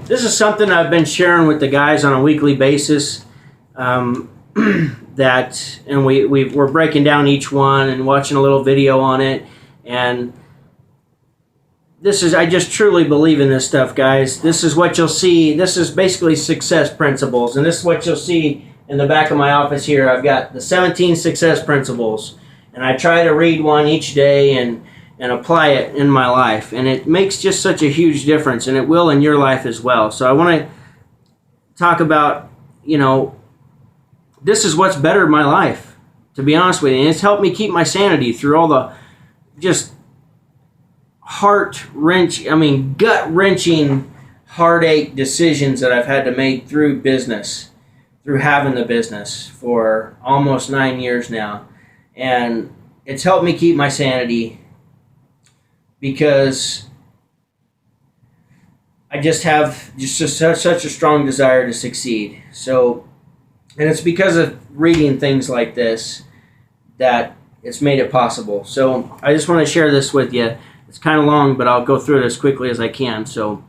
this is something I've been sharing with the guys on a weekly basis. We're breaking down each one and watching a little video on it. And I just truly believe in this stuff, guys. This is what you'll see. This is basically success principles. And this is what you'll see in the back of my office here. I've got the 17 success principles. And I try to read one each day and apply it in my life. And it makes just such a huge difference. And it will in your life as well. So I want to talk about, this is what's bettered my life, to be honest with you. And it's helped me keep my sanity through all the just gut-wrenching, heartache decisions that I've had to make through business, through having the business for almost 9 years now. And it's helped me keep my sanity because I just have such a strong desire to succeed. So, and it's because of reading things like this that it's made it possible. So I just want to share this with you. It's kind of long, but I'll go through it as quickly as I can. So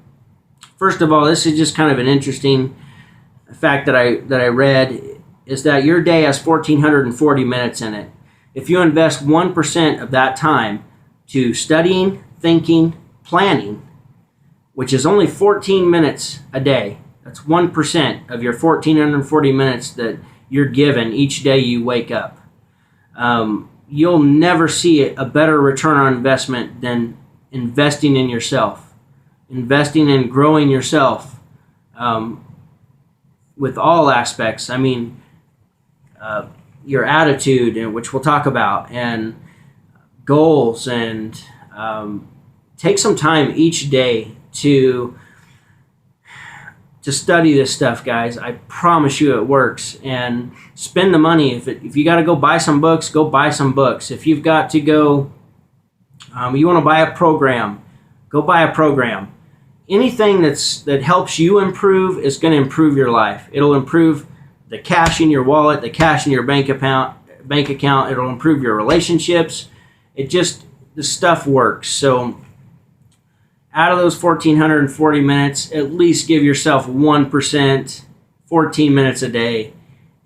first of all, this is just kind of an interesting fact that I read, is that your day has 1,440 minutes in it. If you invest 1% of that time to studying, thinking, planning, which is only 14 minutes a day, that's 1% of your 1,440 minutes that you're given each day you wake up. You'll never see a better return on investment than investing in yourself, investing in growing yourself with all aspects. I mean, your attitude, which we'll talk about, and goals, and take some time each day to study this stuff, guys. I promise you it works. And spend the money. If you got to go buy some books, go buy some books. If you've got to go, you want to buy a program, go buy a program. Anything that helps you improve is going to improve your life. It'll improve the cash in your wallet, the cash in your bank account. It'll improve your relationships. The stuff works. So out of those 1,440 minutes, at least give yourself 1%, 14 minutes a day,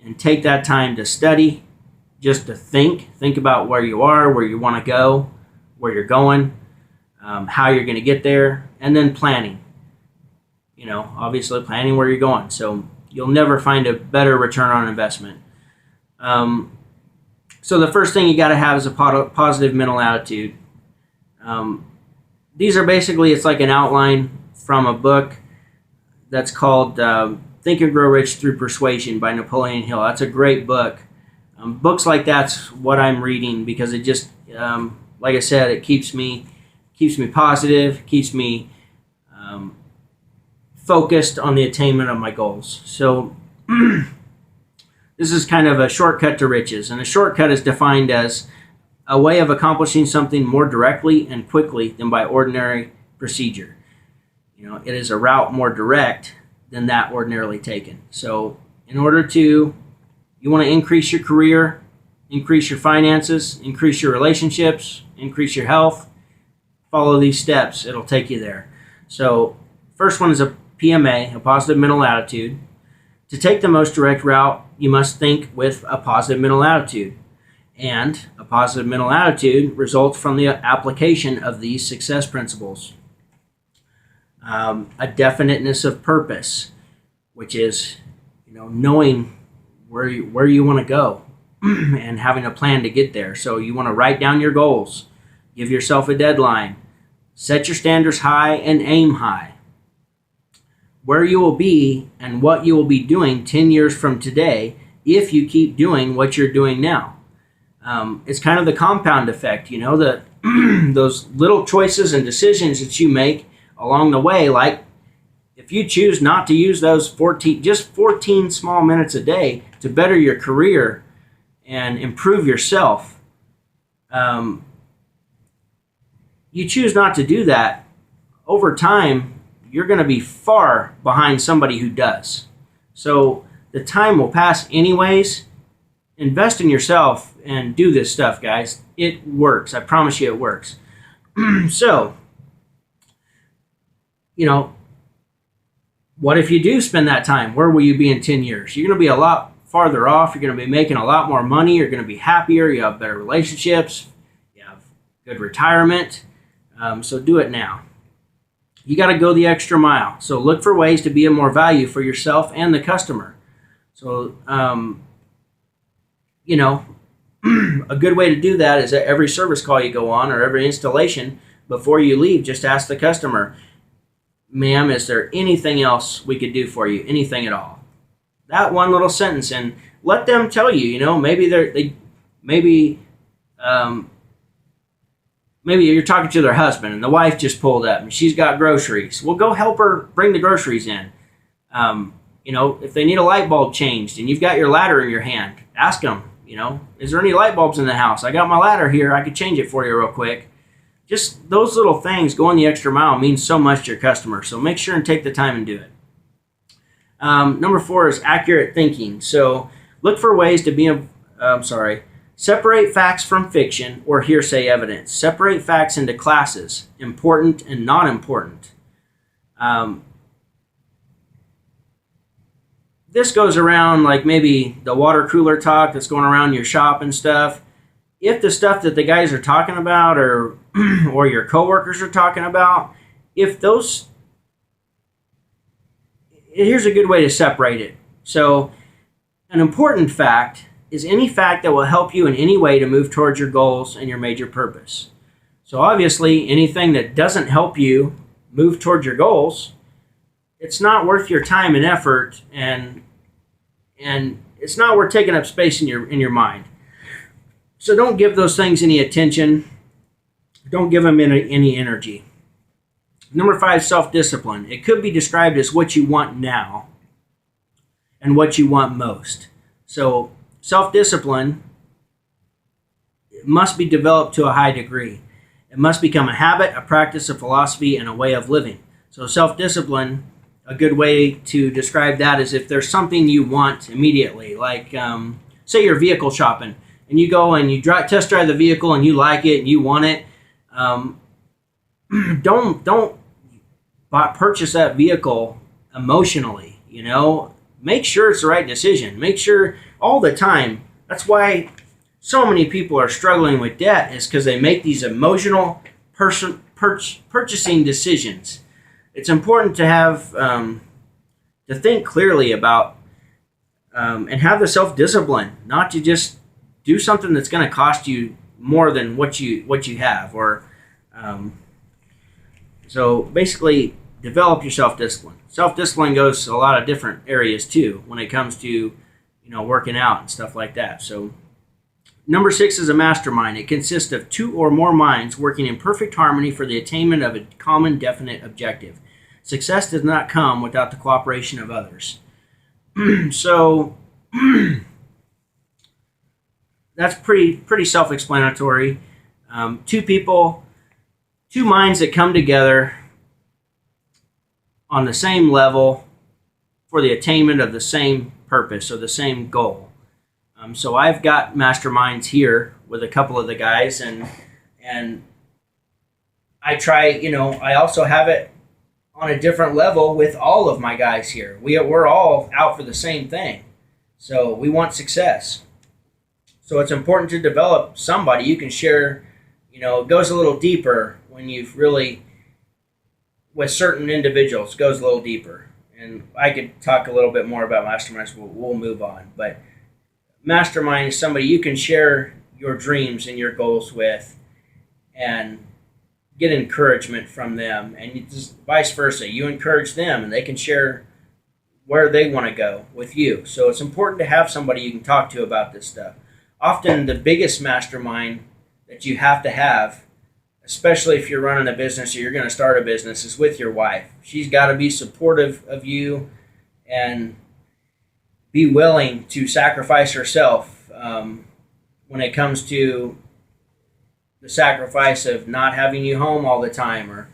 and take that time to study, just to think about where you are, where you want to go, where you're going, how you're going to get there, and then planning. Obviously planning where you're going. So you'll never find a better return on investment. So the first thing you got to have is a positive mental attitude. These are basically, it's like an outline from a book that's called Think and Grow Rich Through Persuasion by Napoleon Hill. That's a great book. Books like that's what I'm reading because it just, like I said, it keeps me positive, keeps me focused on the attainment of my goals. So this is kind of a shortcut to riches, and a shortcut is defined as a way of accomplishing something more directly and quickly than by ordinary procedure. It is a route more direct than that ordinarily taken. So you want to increase your career, increase your finances, increase your relationships, increase your health, follow these steps. It'll take you there. So first one is a PMA, a positive mental attitude. To take the most direct route, you must think with a positive mental attitude. And a positive mental attitude results from the application of these success principles. A definiteness of purpose, which is, knowing where you want to go and having a plan to get there. So you want to write down your goals, give yourself a deadline, set your standards high and aim high. Where you will be and what you will be doing 10 years from today if you keep doing what you're doing now. It's kind of the compound effect, those little choices and decisions that you make along the way. Like if you choose not to use those 14 small minutes a day to better your career and improve yourself, you choose not to do that, over time, you're going to be far behind somebody who does. So the time will pass anyways. Invest in yourself and do this stuff, guys. It works. I promise you it works. So, What if you do spend that time? Where will you be in 10 years? You're going to be a lot farther off. You're going to be making a lot more money. You're going to be happier. You have better relationships. You have good retirement. So do it now. You got to go the extra mile. So look for ways to be of more value for yourself and the customer. So, a good way to do that is at every service call you go on or every installation, before you leave, just ask the customer, ma'am, is there anything else we could do for you? Anything at all? That one little sentence, and let them tell you, maybe you're talking to their husband and the wife just pulled up and she's got groceries. Well, go help her bring the groceries in. If they need a light bulb changed and you've got your ladder in your hand, ask them, is there any light bulbs in the house? I got my ladder here. I could change it for you real quick. Just those little things, going the extra mile, means so much to your customer. So make sure and take the time and do it. Number 4 is accurate thinking. So look for ways to separate facts from fiction or hearsay evidence. Separate facts into classes, important and not important. This goes around like maybe the water cooler talk that's going around your shop and stuff. If the stuff that the guys are talking about or your coworkers are talking about, here's a good way to separate it. So an important fact is any fact that will help you in any way to move towards your goals and your major purpose. So obviously anything that doesn't help you move towards your goals, it's not worth your time and effort, and it's not worth taking up space in your mind. So don't give those things any attention. Don't give them any energy. Number 5, self-discipline. It could be described as what you want now and what you want most. So self-discipline must be developed to a high degree. It must become a habit, a practice, a philosophy, and a way of living. So self-discipline, a good way to describe that is if there's something you want immediately, like say you're vehicle shopping, and you go and you test drive the vehicle and you like it and you want it, don't purchase that vehicle emotionally. Make sure it's the right decision. Make sure all the time. That's why so many people are struggling with debt, is because they make these emotional purchasing decisions. It's important to have to think clearly about and have the self-discipline, not to just do something that's going to cost you more than what you have, or so basically develop your self-discipline. Self-discipline goes to a lot of different areas too when it comes to working out and stuff like that. So number 6 is a mastermind. It consists of 2 or more minds working in perfect harmony for the attainment of a common definite objective. Success does not come without the cooperation of others. So that's pretty self-explanatory. 2 minds that come together on the same level for the attainment of the same purpose or the same goal. So I've got masterminds here with a couple of the guys, and I try, I also have it on a different level with all of my guys here. We're all out for the same thing. So we want success. So it's important to develop somebody you can share, it goes a little deeper when you've really, with certain individuals, it goes a little deeper. And I could talk a little bit more about masterminds, we'll move on. But mastermind is somebody you can share your dreams and your goals with and get encouragement from them, and just vice versa. You encourage them and they can share where they want to go with you. So it's important to have somebody you can talk to about this stuff. Often the biggest mastermind that you have to have, especially if you're running a business or you're going to start a business, is with your wife. She's got to be supportive of you and be willing to sacrifice herself when it comes to the sacrifice of not having you home all the time, or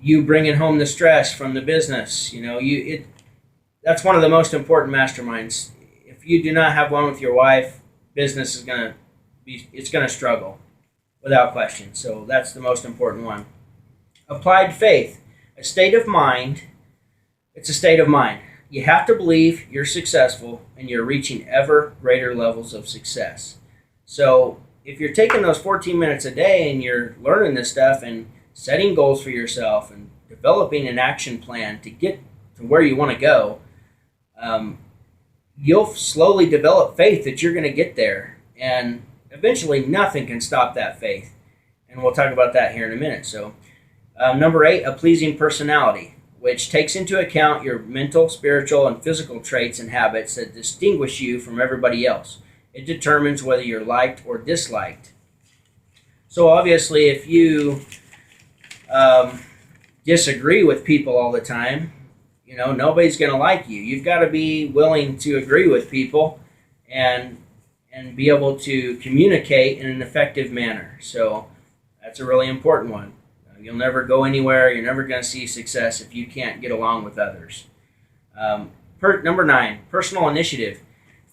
you bringing home the stress from the business. That's one of the most important masterminds. If you do not have one with your wife, business is going to struggle without question. So that's the most important one. Applied faith, a state of mind It's a state of mind. You have to believe you're successful and you're reaching ever greater levels of success. So if you're taking those 14 minutes a day and you're learning this stuff and setting goals for yourself and developing an action plan to get to where you want to go, you'll slowly develop faith that you're going to get there. And eventually nothing can stop that faith. And we'll talk about that here in a minute. So number 8, a pleasing personality, which takes into account your mental, spiritual, and physical traits and habits that distinguish you from everybody else. It determines whether you're liked or disliked. So obviously, if you disagree with people all the time, nobody's going to like you. You've got to be willing to agree with people and be able to communicate in an effective manner. So that's a really important one. You'll never go anywhere. You're never going to see success if you can't get along with others. Number 9, personal initiative.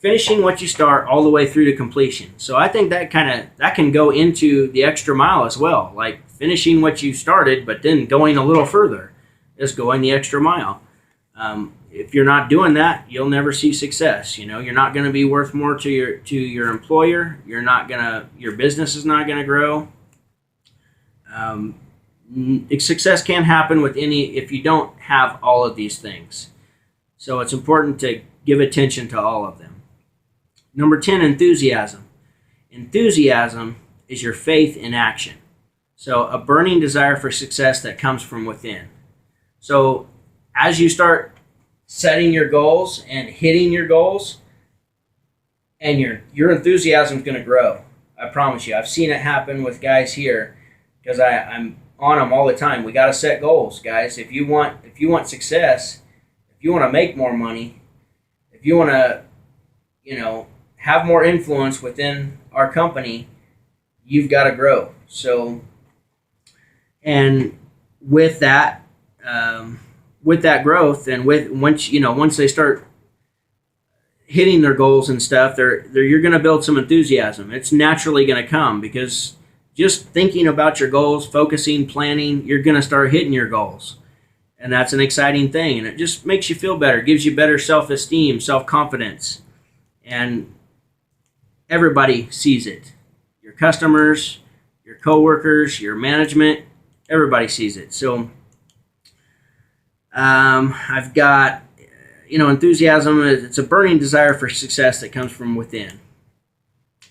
Finishing what you start all the way through to completion. So I think that can go into the extra mile as well. Like finishing what you started, but then going a little further is going the extra mile. If you're not doing that, you'll never see success. You're not going to be worth more to your employer. Your business is not going to grow. Success can't happen if you don't have all of these things. So it's important to give attention to all of them. Number 10, enthusiasm. Enthusiasm is your faith in action. So a burning desire for success that comes from within. So as you start setting your goals and hitting your goals, and your enthusiasm is going to grow. I promise you. I've seen it happen with guys here because I'm on them all the time. We got to set goals, guys. If you want success, if you want to make more money, if you want to, have more influence within our company, you've got to grow. So, and with that growth, and once they start hitting their goals and stuff, you're going to build some enthusiasm. It's naturally going to come because just thinking about your goals, focusing, planning, you're going to start hitting your goals. And that's an exciting thing. And it just makes you feel better, gives you better self-esteem, self-confidence. And everybody sees it. Your customers, your coworkers, your management, everybody sees it. So I've got, enthusiasm. It's a burning desire for success that comes from within.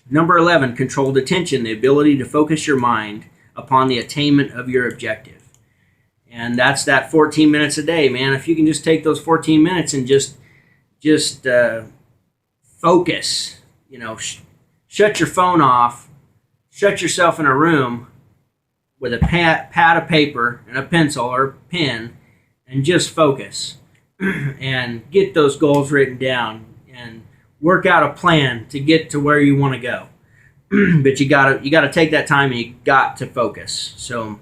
Number 11, controlled attention, the ability to focus your mind upon the attainment of your objective. And that's that 14 minutes a day, man. If you can just take those 14 minutes and just focus, shut your phone off, shut yourself in a room with a pad of paper and a pencil or pen, and just focus and get those goals written down and work out a plan to get to where you want to go. But you gotta take that time and you got to focus. So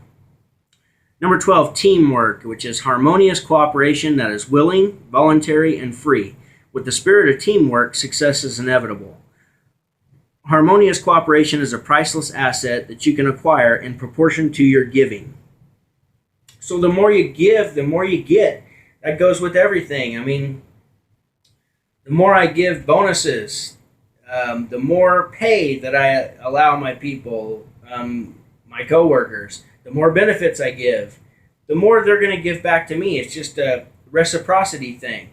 number 12, teamwork, which is harmonious cooperation that is willing, voluntary, and free. With the spirit of teamwork, success is inevitable. Harmonious cooperation is a priceless asset that you can acquire in proportion to your giving. So the more you give, the more you get. That goes with everything. I mean, the more I give bonuses, the more pay that I allow my people, my coworkers, the more benefits I give, the more they're going to give back to me. It's just a reciprocity thing.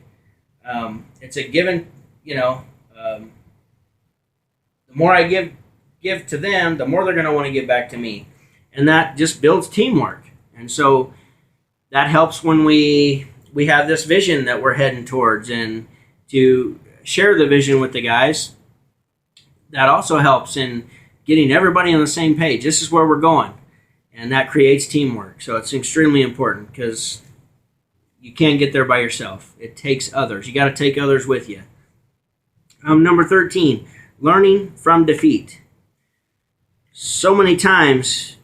It's a given, the more I give to them, the more they're going to want to give back to me. And that just builds teamwork. And so that helps when we have this vision that we're heading towards, and to share the vision with the guys. That also helps in getting everybody on the same page. This is where we're going. And that creates teamwork. So it's extremely important because you can't get there by yourself. It takes others. You got to take others with you. Number 13, learning from defeat. So many times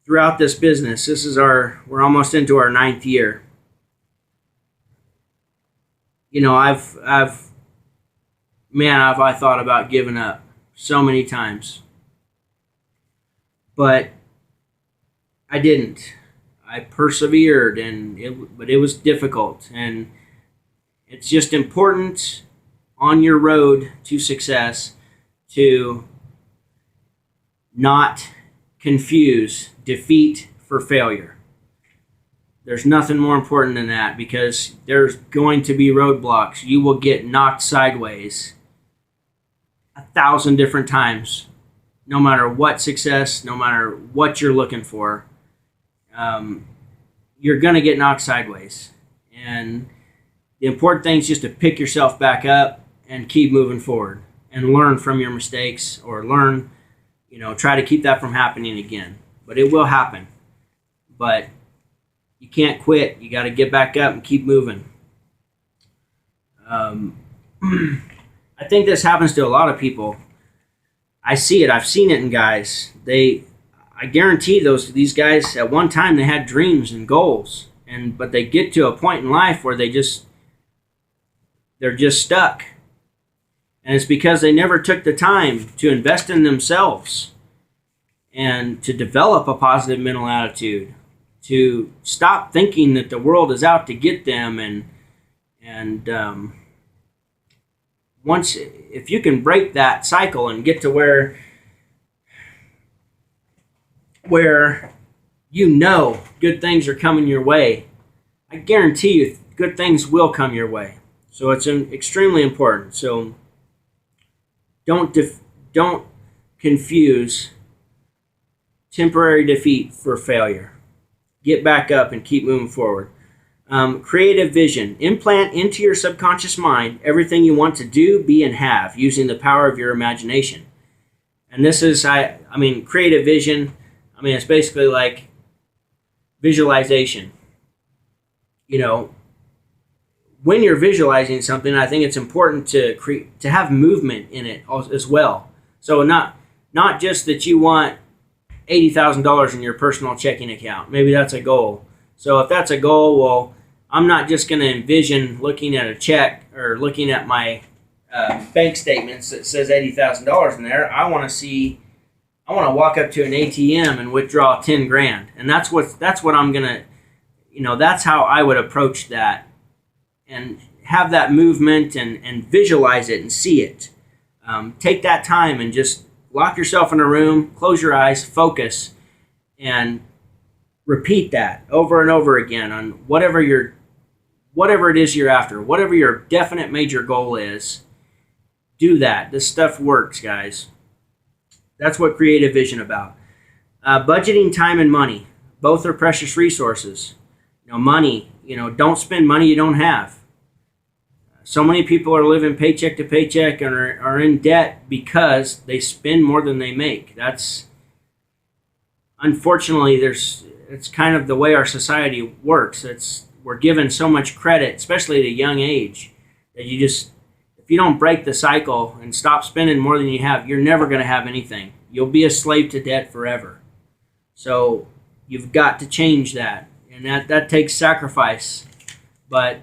throughout this business, we're almost into our 9th year. I've thought about giving up so many times, but I didn't. I persevered, but it was difficult. And it's just important on your road to success to not confuse defeat for failure. There's nothing more important than that, because there's going to be roadblocks. You will get knocked sideways 1,000 different times, no matter what success, no matter what you're looking for. You're going to get knocked sideways. And the important thing is just to pick yourself back up and keep moving forward and learn from your mistakes, or try to keep that from happening again. But it will happen. But you can't quit. You got to get back up and keep moving. I think this happens to a lot of people. I see it. I've seen it in guys. I guarantee these guys at one time they had dreams and goals, but they get to a point in life where they're just stuck. And it's because they never took the time to invest in themselves and to develop a positive mental attitude, to stop thinking that the world is out to get them. And if you can break that cycle and get to where good things are coming your way, I guarantee you good things will come your way. So it's extremely important. So don't confuse temporary defeat for failure. Get back up and keep moving forward. Creative vision. Implant into your subconscious mind everything you want to do, be, and have using the power of your imagination. And this is, creative vision. It's basically like visualization. When you're visualizing something, I think it's important to have movement in it as well. So not just that you want $80,000 in your personal checking account. Maybe that's a goal. So if that's a goal, well, I'm not just going to envision looking at a check or looking at my bank statements that says $80,000 in there. I want to walk up to an ATM and withdraw 10 grand. And that's what I'm going to, that's how I would approach that, and have that movement and visualize it and see it. Take that time and just lock yourself in a room, close your eyes, focus, and repeat that over and over again on whatever it is you're after, whatever your definite major goal is. Do that. This stuff works, guys. That's what creative vision about. Budgeting time and money. Both are precious resources. Money, don't spend money you don't have. So many people are living paycheck to paycheck and are in debt because they spend more than they make. That's, unfortunately, it's kind of the way our society works. We're given so much credit, especially at a young age, that if you don't break the cycle and stop spending more than you have, you're never going to have anything. You'll be a slave to debt forever. So you've got to change that, and that takes sacrifice. But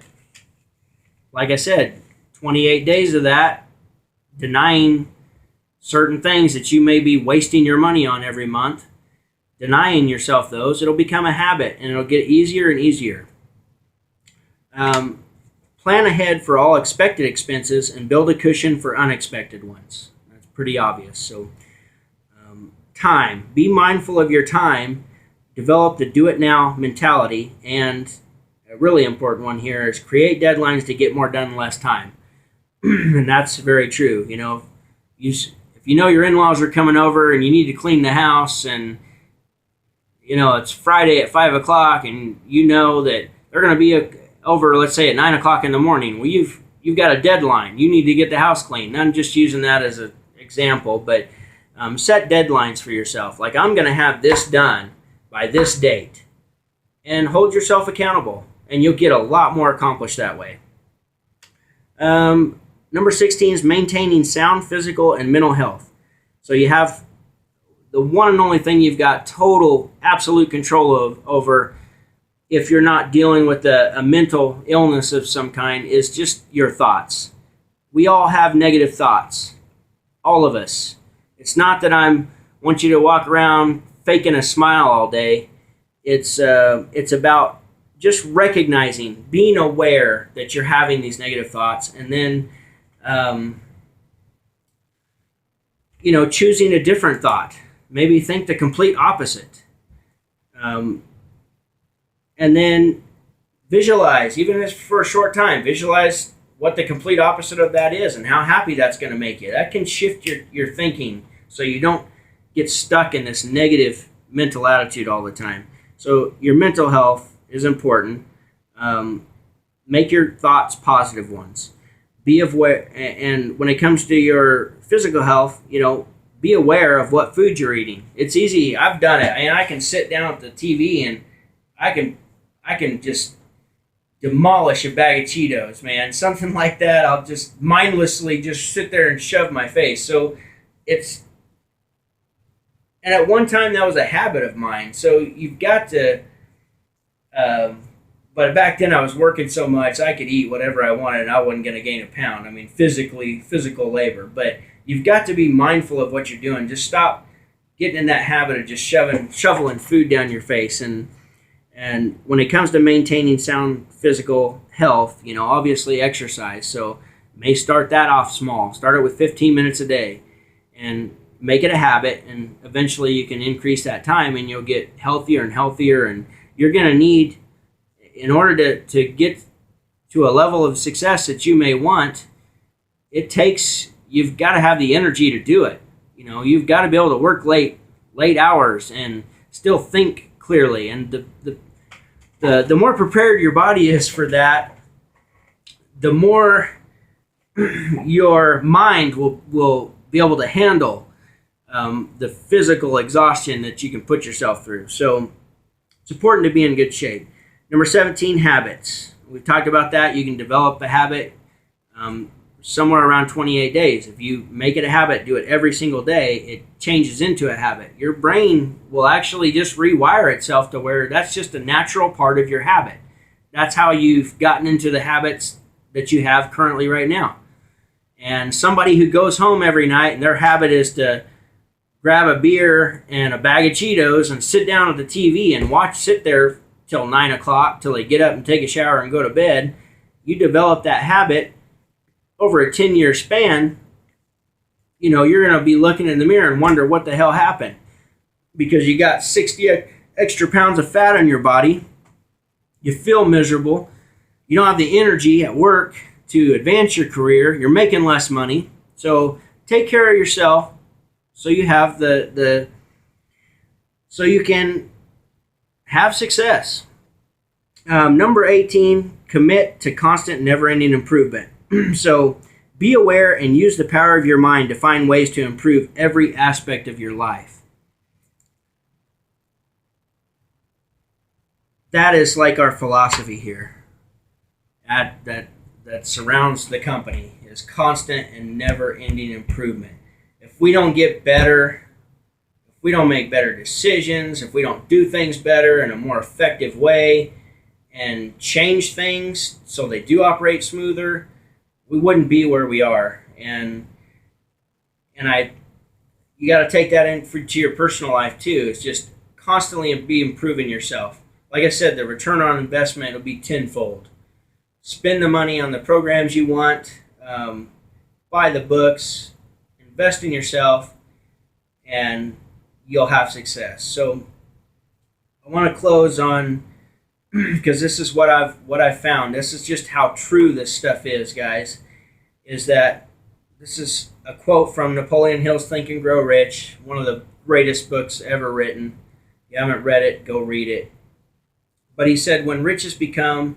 like I said, 28 days of that, denying certain things that you may be wasting your money on every month, denying yourself those, it'll become a habit, and it'll get easier and easier. Plan ahead for all expected expenses and build a cushion for unexpected ones. That's pretty obvious. So, time. Be mindful of your time. Develop the do-it-now mentality. And a really important one here is create deadlines to get more done in less time. And that's very true. If you know your in-laws are coming over and you need to clean the house, and it's Friday at 5 o'clock, and you know that they're going to be over, let's say, at 9 o'clock in the morning. Well, you've got a deadline. You need to get the house clean. I'm just using that as an example, but set deadlines for yourself. Like, I'm going to have this done by this date, and hold yourself accountable, and you'll get a lot more accomplished that way. Number 16 is maintaining sound physical and mental health. So you have the one and only thing you've got total, absolute control over, if you're not dealing with a mental illness of some kind, is just your thoughts. We all have negative thoughts. All of us. It's not that I want you to walk around faking a smile all day. It's about just recognizing, being aware that you're having these negative thoughts, and then choosing a different thought. Maybe think the complete opposite, and then visualize, even if it's for a short time. Visualize what the complete opposite of that is and how happy that's going to make you. That can shift your thinking so you don't get stuck in this negative mental attitude all the time. So your mental health is important. Make your thoughts positive ones. Be aware, and when it comes to your physical health, be aware of what food you're eating. It's easy. I've done it, and I can sit down at the TV and I can just demolish a bag of Cheetos, man. Something like that. I'll just mindlessly just sit there and shove my face. So and at one time that was a habit of mine. So you've got to, but back then I was working so much I could eat whatever I wanted and I wasn't going to gain a pound. I mean, physical labor. But you've got to be mindful of what you're doing. Just stop getting in that habit of just shoveling food down your face. And when it comes to maintaining sound physical health, obviously exercise. So may start that off small. Start it with 15 minutes a day and make it a habit. And eventually you can increase that time and you'll get healthier and healthier. And you're going to need, in order to get to a level of success that you may want, you've got to have the energy to do it. You've got to be able to work late hours and still think clearly. And the more prepared your body is for that, the more your mind will be able to handle the physical exhaustion that you can put yourself through. So it's important to be in good shape. Number 17, habits. We've talked about that. You can develop a habit somewhere around 28 days. If you make it a habit, do it every single day, it changes into a habit. Your brain will actually just rewire itself to where that's just a natural part of your habit. That's how you've gotten into the habits that you have currently right now. And somebody who goes home every night and their habit is to grab a beer and a bag of Cheetos and sit down at the TV and sit there till 9 o'clock till they get up and take a shower and go to bed. You develop that habit over a 10-year span. You're going to be looking in the mirror and wonder what the hell happened, because you got 60 extra pounds of fat on your body. You feel miserable. You don't have the energy at work to advance your career. You're making less money. So take care of yourself so you have so you can have success. Number 18, commit to constant, never-ending improvement. So be aware and use the power of your mind to find ways to improve every aspect of your life. That is like our philosophy here that surrounds the company, is constant and never-ending improvement. If we don't get better, if we don't make better decisions, if we don't do things better in a more effective way and change things so they do operate smoother, we wouldn't be where we are. And you got to take that to your personal life too. It's just constantly be improving yourself. Like I said, the return on investment will be tenfold. Spend the money on the programs you want, buy the books, invest in yourself, and you'll have success. So I want to close on, because this is what I've found. This is just how true this stuff is, guys. Is that this is a quote from Napoleon Hill's Think and Grow Rich, one of the greatest books ever written. If you haven't read it, go read it. But he said, when riches begin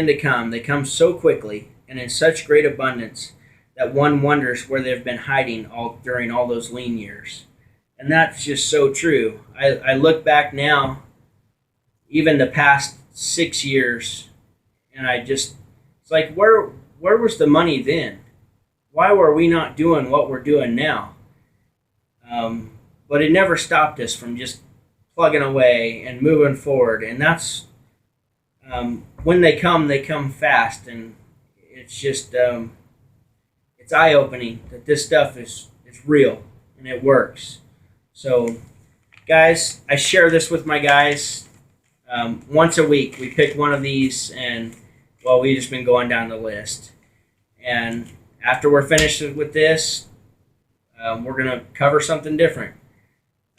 to come, they come so quickly and in such great abundance that one wonders where they've been hiding during all those lean years. And that's just so true. I look back now, even the past 6 years, and it's like, where was the money then? Why were we not doing what we're doing now? But it never stopped us from just plugging away and moving forward. And that's, when they come fast. And it's just, it's eye-opening that this stuff is real and it works. So, guys, I share this with my guys once a week. We pick one of these, and well, we've just been going down the list. And after we're finished with this, we're going to cover something different.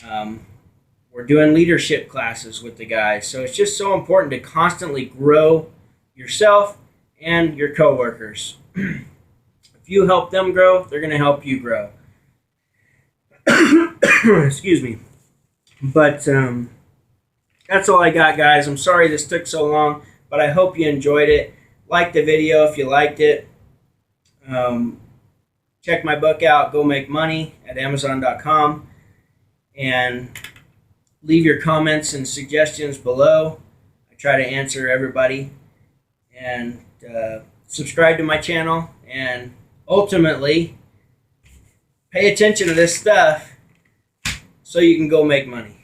We're doing leadership classes with the guys. So it's just so important to constantly grow yourself and your coworkers. If you help them grow, they're going to help you grow. Excuse me. But that's all I got, guys. I'm sorry this took so long, but I hope you enjoyed it. Like the video if you liked it. Check my book out, Go Make Money, at Amazon.com. And leave your comments and suggestions below. I try to answer everybody. And subscribe to my channel. And ultimately, pay attention to this stuff so you can go make money.